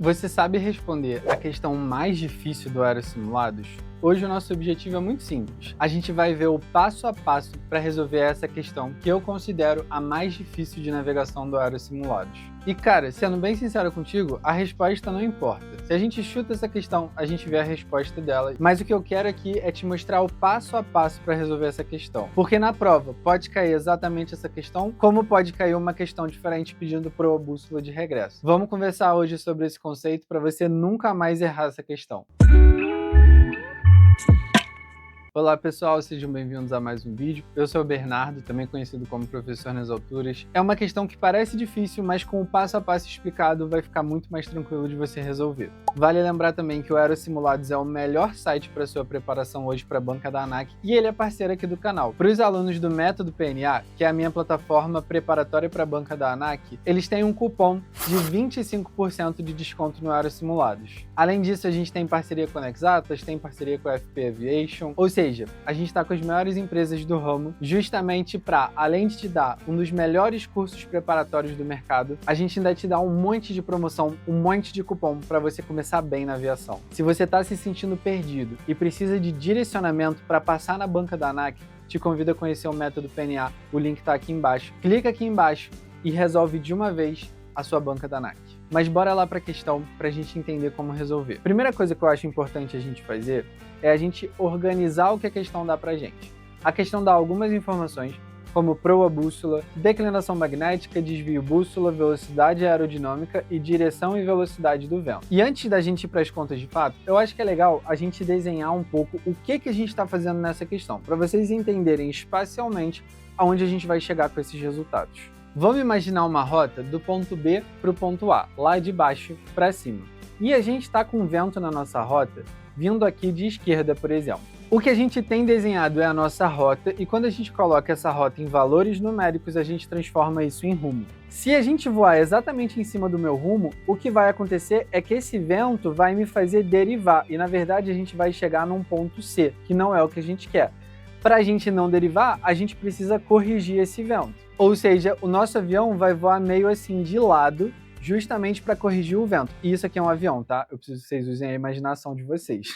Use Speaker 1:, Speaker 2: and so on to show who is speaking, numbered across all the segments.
Speaker 1: Você sabe responder a questão mais difícil do Aerosimulados? Hoje o nosso objetivo é muito simples. A gente vai ver o passo a passo para resolver essa questão que eu considero a mais difícil de navegação do Aerosimulados. E cara, sendo bem sincero contigo, a resposta não importa. Se a gente chuta essa questão, a gente vê a resposta dela. Mas o que eu quero aqui é te mostrar o passo a passo para resolver essa questão. Porque na prova pode cair exatamente essa questão, como pode cair uma questão diferente pedindo proa bússola de regresso. Vamos conversar hoje sobre esse conceito para você nunca mais errar essa questão. Olá pessoal, sejam bem-vindos a mais um vídeo. Eu sou o Bernardo, também conhecido como Professor nas Alturas. É uma questão que parece difícil, mas com o passo a passo explicado vai ficar muito mais tranquilo de você resolver. Vale lembrar também que o Aerosimulados é o melhor site para sua preparação hoje para a banca da ANAC e ele é parceiro aqui do canal. Para os alunos do Método PNA, que é a minha plataforma preparatória para a banca da ANAC, eles têm um cupom de 25% de desconto no Aerosimulados. Além disso, a gente tem parceria com a Exatas, tem parceria com a FP Aviation, ou seja, a gente está com as maiores empresas do ramo justamente para, além de te dar um dos melhores cursos preparatórios do mercado, a gente ainda te dá um monte de promoção, um monte de cupom para você começar bem na aviação. Se você está se sentindo perdido e precisa de direcionamento para passar na banca da ANAC, te convido a conhecer o Método PNA, o link está aqui embaixo. Clica aqui embaixo e resolve de uma vez a sua banca da ANAC. Mas bora lá para a questão para a gente entender como resolver. Primeira coisa que eu acho importante a gente fazer é a gente organizar o que a questão dá pra gente. A questão dá algumas informações, como proa bússola, declinação magnética, desvio bússola, velocidade aerodinâmica e direção e velocidade do vento. E antes da gente ir para as contas de fato, eu acho que é legal a gente desenhar um pouco o que a gente está fazendo nessa questão, para vocês entenderem espacialmente aonde a gente vai chegar com esses resultados. Vamos imaginar uma rota do ponto B para o ponto A, lá de baixo para cima. E a gente está com vento na nossa rota, vindo aqui de esquerda, por exemplo. O que a gente tem desenhado é a nossa rota, e quando a gente coloca essa rota em valores numéricos, a gente transforma isso em rumo. Se a gente voar exatamente em cima do meu rumo, o que vai acontecer é que esse vento vai me fazer derivar, e na verdade a gente vai chegar num ponto C, que não é o que a gente quer. Para a gente não derivar, a gente precisa corrigir esse vento. Ou seja, o nosso avião vai voar meio assim de lado, justamente para corrigir o vento. E isso aqui é um avião, tá? Eu preciso que vocês usem a imaginação de vocês.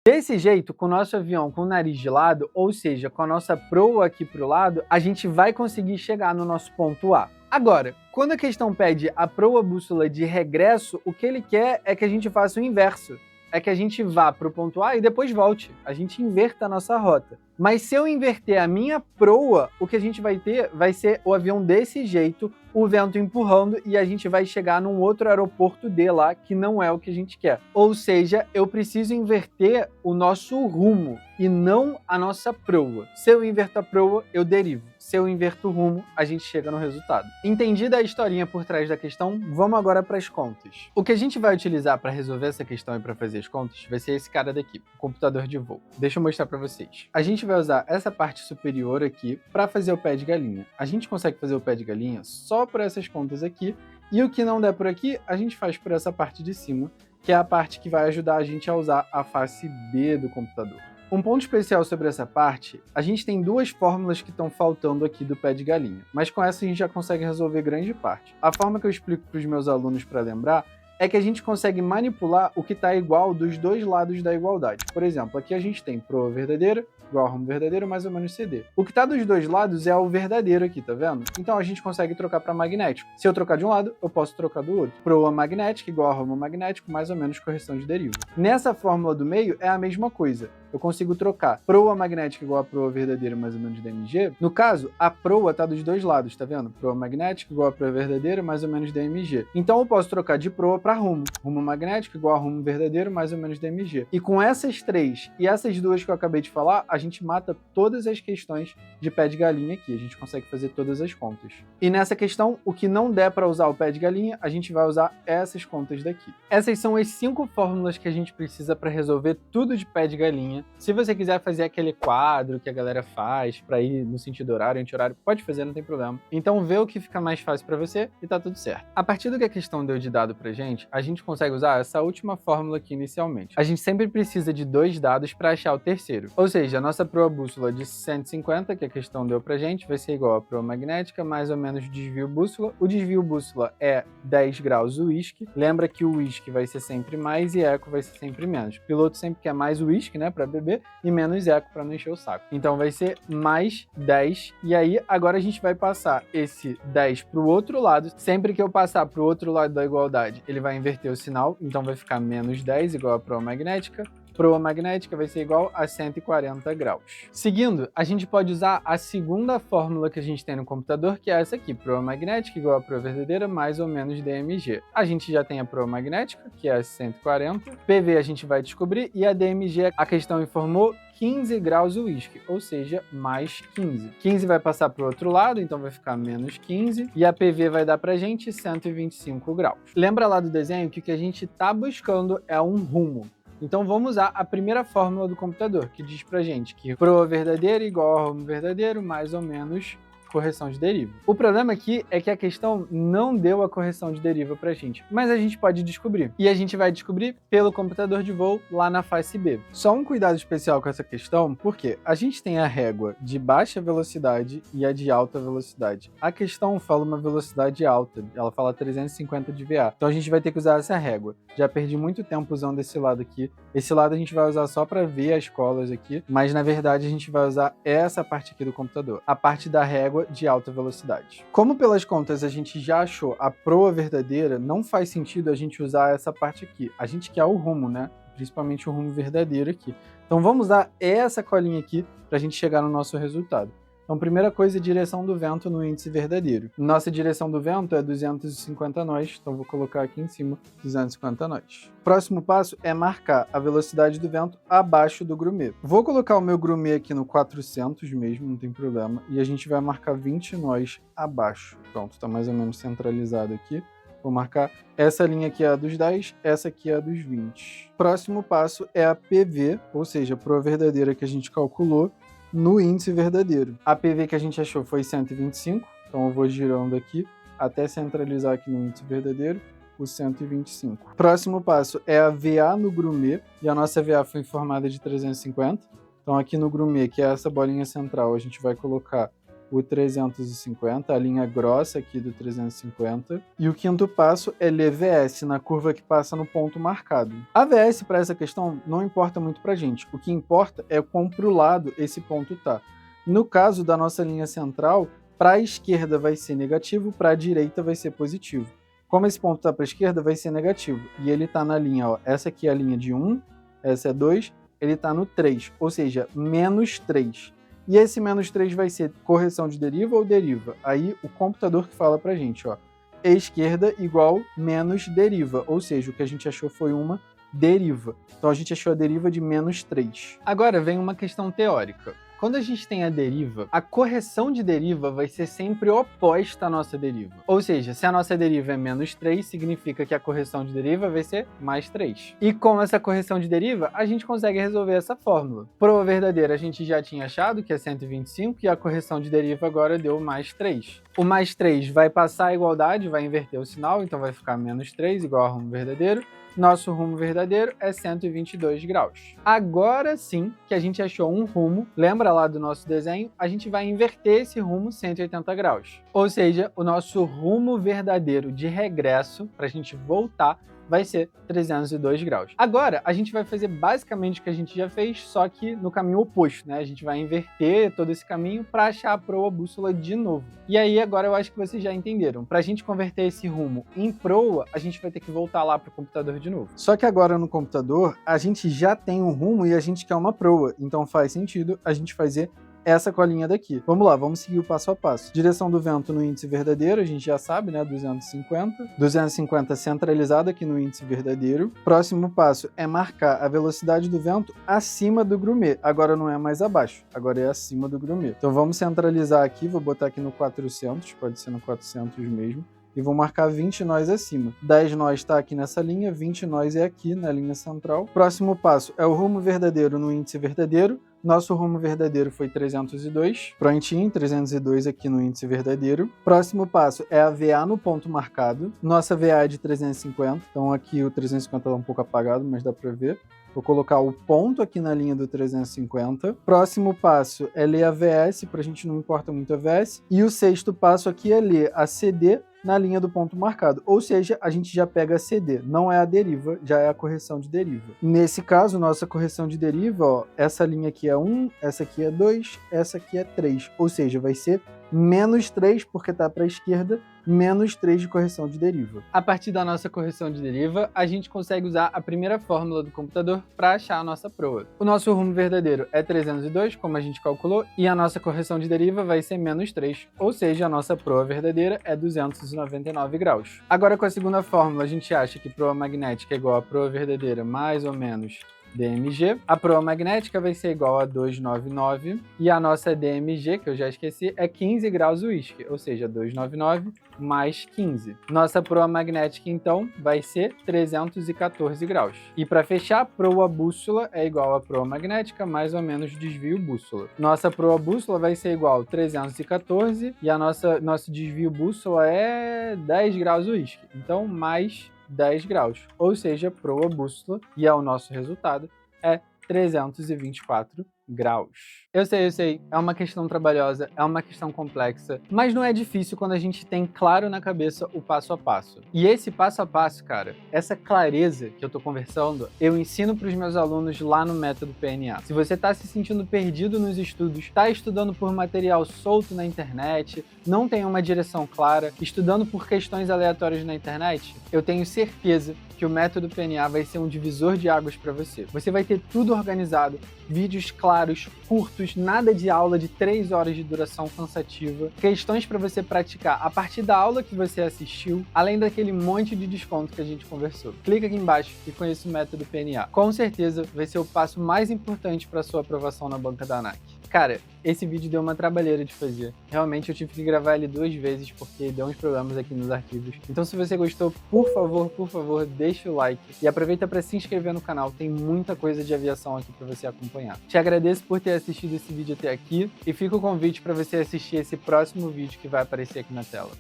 Speaker 1: Desse jeito, com o nosso avião com o nariz de lado, ou seja, com a nossa proa aqui para o lado, a gente vai conseguir chegar no nosso ponto A. Agora, quando a questão pede a proa bússola de regresso, o que ele quer é que a gente faça o inverso. É que a gente vá para o ponto A e depois volte. A gente inverta a nossa rota. Mas se eu inverter a minha proa, o que a gente vai ter vai ser o avião desse jeito, o vento empurrando, e a gente vai chegar num outro aeroporto D lá, que não é o que a gente quer. Ou seja, eu preciso inverter o nosso rumo e não a nossa proa. Se eu inverto a proa, eu derivo. Se eu inverto o rumo, a gente chega no resultado. Entendida a historinha por trás da questão, vamos agora para as contas. O que a gente vai utilizar para resolver essa questão e para fazer as contas vai ser esse cara daqui, o computador de voo. Deixa eu mostrar para vocês. A gente vai usar essa parte superior aqui para fazer o pé de galinha. A gente consegue fazer o pé de galinha só por essas contas aqui, e o que não der por aqui, a gente faz por essa parte de cima, que é a parte que vai ajudar a gente a usar a face B do computador. Um ponto especial sobre essa parte, a gente tem duas fórmulas que estão faltando aqui do pé de galinha, mas com essa a gente já consegue resolver grande parte. A forma que eu explico para os meus alunos para lembrar é que a gente consegue manipular o que está igual dos dois lados da igualdade. Por exemplo, aqui a gente tem proa verdadeira igual a rumo verdadeiro mais ou menos CD. O que está dos dois lados é o verdadeiro aqui, tá vendo? Então a gente consegue trocar para magnético. Se eu trocar de um lado, eu posso trocar do outro. Proa magnética igual a rumo magnético mais ou menos correção de deriva. Nessa fórmula do meio é a mesma coisa. Eu consigo trocar proa magnética igual a proa verdadeira mais ou menos DMG. No caso, a proa está dos dois lados, tá vendo? Proa magnética igual a proa verdadeira mais ou menos DMG. Então eu posso trocar de proa para rumo. Rumo magnético igual a rumo verdadeiro mais ou menos DMG. E com essas três e essas duas que eu acabei de falar, a gente mata todas as questões de pé de galinha aqui. A gente consegue fazer todas as contas. E nessa questão, o que não der para usar o pé de galinha, a gente vai usar essas contas daqui. Essas são as 5 fórmulas que a gente precisa para resolver tudo de pé de galinha Se você quiser fazer aquele quadro que a galera faz para ir no sentido horário, anti-horário, pode fazer, não tem problema. Então vê o que fica mais fácil para você e tá tudo certo. A partir do que a questão deu de dado pra gente, a gente consegue usar essa última fórmula aqui inicialmente. A gente sempre precisa de 2 dados para achar o terceiro. Ou seja, a nossa proa bússola de 150, que a questão deu pra gente, vai ser igual a proa magnética mais ou menos o desvio bússola. O desvio bússola é 10 graus uísque. Lembra que o uísque vai ser sempre mais e eco vai ser sempre menos. O piloto sempre quer mais uísque, né, para beber, e menos eco para não encher o saco. Então vai ser mais 10. E aí agora a gente vai passar esse 10 para o outro lado. Sempre que eu passar para o outro lado da igualdade, ele vai inverter o sinal. Então vai ficar menos 10 igual a proa magnética. Proa magnética vai ser igual a 140 graus. Seguindo, a gente pode usar a segunda fórmula que a gente tem no computador, que é essa aqui, proa magnética igual a proa verdadeira mais ou menos DMG. A gente já tem a proa magnética, que é a 140, PV a gente vai descobrir, e a DMG, a questão informou 15 graus uísque, ou seja, mais 15. 15 vai passar para o outro lado, então vai ficar menos 15, e a PV vai dar pra gente 125 graus. Lembra lá do desenho que o que a gente está buscando é um rumo. Então vamos usar a primeira fórmula do computador, que diz pra gente que proa verdadeira igual a rumo verdadeiro, mais ou menos correção de deriva. O problema aqui é que a questão não deu a correção de deriva pra gente, mas a gente pode descobrir. E a gente vai descobrir pelo computador de voo lá na face B. Só um cuidado especial com essa questão, porque a gente tem a régua de baixa velocidade e a de alta velocidade. A questão fala uma velocidade alta, ela fala 350 de VA. Então a gente vai ter que usar essa régua. Já perdi muito tempo usando esse lado aqui. Esse lado a gente vai usar só para ver as colas aqui, mas na verdade a gente vai usar essa parte aqui do computador, a parte da régua de alta velocidade. Como pelas contas a gente já achou a proa verdadeira, não faz sentido a gente usar essa parte aqui. A gente quer o rumo, né? Principalmente o rumo verdadeiro aqui. Então vamos usar essa colinha aqui para a gente chegar no nosso resultado. Então, primeira coisa, direção do vento no índice verdadeiro. Nossa direção do vento é 250 nós, então vou colocar aqui em cima 250 nós. Próximo passo é marcar a velocidade do vento abaixo do grumê. Vou colocar o meu grumê aqui no 400 mesmo, não tem problema, e a gente vai marcar 20 nós abaixo. Pronto, está mais ou menos centralizado aqui. Vou marcar essa linha aqui é a dos 10, essa aqui é a dos 20. Próximo passo é a PV, ou seja, a proa verdadeira que a gente calculou, no índice verdadeiro. A PV que a gente achou foi 125, então eu vou girando aqui até centralizar aqui no índice verdadeiro o 125. Próximo passo é a VA no grumê, e a nossa VA foi informada de 350. Então aqui no grumê, que é essa bolinha central, a gente vai colocar o 350, a linha grossa aqui do 350. E o quinto passo é ler VS na curva que passa no ponto marcado. A VS para essa questão não importa muito para a gente. O que importa é quão para o lado esse ponto tá. No caso da nossa linha central, para a esquerda vai ser negativo, para a direita vai ser positivo. Como esse ponto está para a esquerda, vai ser negativo. E ele está na linha, ó, essa aqui é a linha de 1, essa é 2, ele está no 3, ou seja, menos 3. E esse menos 3 vai ser correção de deriva ou deriva. Aí o computador que fala pra gente, ó, esquerda igual menos deriva, ou seja, o que a gente achou foi uma deriva. Então a gente achou a deriva de menos 3. Agora vem uma questão teórica. Quando a gente tem a deriva, a correção de deriva vai ser sempre oposta à nossa deriva. Ou seja, se a nossa deriva é menos 3, significa que a correção de deriva vai ser mais 3. E com essa correção de deriva, a gente consegue resolver essa fórmula. Proa verdadeira a gente já tinha achado, que é 125, e a correção de deriva agora deu mais 3. O mais 3 vai passar a igualdade, vai inverter o sinal, então vai ficar menos 3 igual a rumo verdadeiro. Nosso rumo verdadeiro é 122 graus. Agora sim que a gente achou um rumo, lembra lá do nosso desenho, a gente vai inverter esse rumo 180 graus. Ou seja, o nosso rumo verdadeiro de regresso, para a gente voltar, vai ser 302 graus. Agora, a gente vai fazer basicamente o que a gente já fez, só que no caminho oposto, né? A gente vai inverter todo esse caminho para achar a proa bússola de novo. E aí, agora eu acho que vocês já entenderam. Para a gente converter esse rumo em proa, a gente vai ter que voltar lá para o computador de novo. Só que agora no computador, a gente já tem um rumo e a gente quer uma proa. Então faz sentido a gente fazer essa colinha daqui. Vamos lá, vamos seguir o passo a passo. Direção do vento no índice verdadeiro, a gente já sabe, né? 250. 250 centralizado aqui no índice verdadeiro. Próximo passo é marcar a velocidade do vento acima do grumê. Agora não é mais abaixo, agora é acima do grumê. Então vamos centralizar aqui, vou botar aqui no 400, pode ser no 400 mesmo. e vou marcar 20 nós acima. 10 nós está aqui nessa linha, 20 nós é aqui na linha central. Próximo passo é o rumo verdadeiro no índice verdadeiro. Nosso rumo verdadeiro foi 302, prontinho, 302 aqui no índice verdadeiro. Próximo passo é a VA no ponto marcado. Nossa VA é de 350, então aqui o 350 está um pouco apagado, mas dá para ver. Vou colocar o ponto aqui na linha do 350. Próximo passo é ler a VS, para a gente não importa muito a VS. E o sexto passo aqui é ler a CD na linha do ponto marcado. Ou seja, a gente já pega a CD, não é a deriva, já é a correção de deriva. Nesse caso, nossa correção de deriva, ó, essa linha aqui é 1, essa aqui é 2, essa aqui é 3. Ou seja, vai ser menos 3, porque está para a esquerda, menos 3 de correção de deriva. A partir da nossa correção de deriva, a gente consegue usar a primeira fórmula do computador para achar a nossa proa. O nosso rumo verdadeiro é 302, como a gente calculou, e a nossa correção de deriva vai ser menos 3, ou seja, a nossa proa verdadeira é 299 graus. Agora, com a segunda fórmula, a gente acha que proa magnética é igual a proa verdadeira mais ou menos DMG. A proa magnética vai ser igual a 299 e a nossa DMG, que eu já esqueci, é 15 graus Whisky, ou seja, 299 mais 15. Nossa proa magnética, então, vai ser 314 graus. E para fechar, a proa bússola é igual a proa magnética mais ou menos desvio bússola. Nossa proa bússola vai ser igual a 314 e a nosso desvio bússola é 10 graus Whisky, então mais 10 graus, ou seja, proa bússola, e o nosso resultado é 324 graus. Eu sei, é uma questão trabalhosa, é uma questão complexa, mas não é difícil quando a gente tem claro na cabeça o passo a passo. E esse passo a passo, cara, essa clareza que eu tô conversando, eu ensino para os meus alunos lá no método PNA. Se você tá se sentindo perdido nos estudos, tá estudando por material solto na internet, não tem uma direção clara, estudando por questões aleatórias na internet, eu tenho certeza que o método PNA vai ser um divisor de águas para você. Você vai ter tudo organizado, vídeos claros, curtos, nada de aula de 3 horas de duração cansativa, questões para você praticar a partir da aula que você assistiu, além daquele monte de desconto que a gente conversou. Clica aqui embaixo e conheça o método PNA. Com certeza vai ser o passo mais importante para sua aprovação na banca da ANAC. Cara, esse vídeo deu uma trabalheira de fazer. Realmente eu tive que gravar ele 2 vezes porque deu uns problemas aqui nos arquivos. Então se você gostou, por favor, deixa o like e aproveita para se inscrever no canal. Tem muita coisa de aviação aqui para você acompanhar. Te agradeço por ter assistido esse vídeo até aqui e fica o convite para você assistir esse próximo vídeo que vai aparecer aqui na tela.